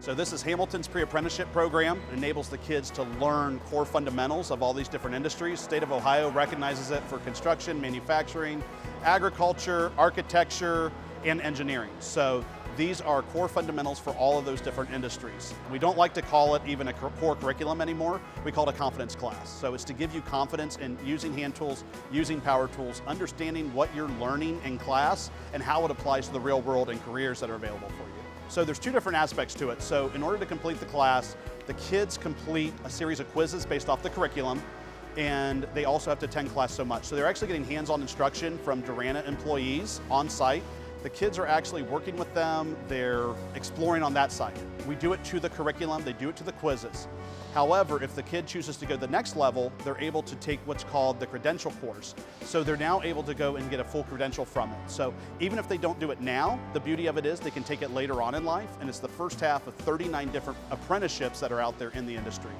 So this is Hamilton's pre-apprenticeship program. It enables the kids to learn core fundamentals of all these different industries. State of Ohio recognizes it for construction, manufacturing, agriculture, architecture, and engineering. So these are core fundamentals for all of those different industries. We don't like to call it even a core curriculum anymore. We call it a confidence class. So it's to give you confidence in using hand tools, using power tools, understanding what you're learning in class and how it applies to the real world and careers that are available for you. So there's two different aspects to it. So in order to complete the class, the kids complete a series of quizzes based off the curriculum, and they also have to attend class so much. So they're actually getting hands-on instruction from Darana employees on site. The kids are actually working with them, they're exploring on that side. We do it to the curriculum, they do it to the quizzes. However, if the kid chooses to go to the next level, they're able to take what's called the credential course. So they're now able to go and get a full credential from it. So even if they don't do it now, the beauty of it is they can take it later on in life, and it's the first half of 39 different apprenticeships that are out there in the industry.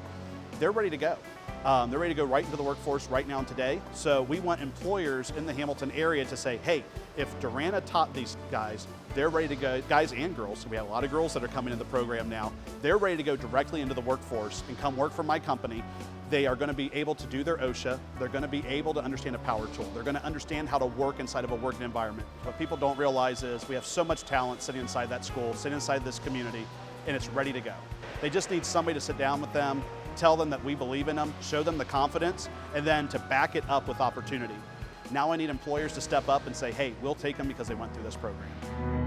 They're ready to go. They're ready to go right into the workforce right now and today. So we want employers in the Hamilton area to say, hey, if Darana taught these guys, they're ready to go, guys and girls, so we have a lot of girls that are coming in the program now, they're ready to go directly into the workforce and come work for my company. They are going to be able to do their OSHA, they're going to be able to understand a power tool, they're going to understand how to work inside of a working environment. What people don't realize is we have so much talent sitting inside that school, sitting inside this community, and it's ready to go. They just need somebody to sit down with them, tell them that we believe in them, show them the confidence, and then to back it up with opportunity. Now I need employers to step up and say, hey, we'll take them because they went through this program.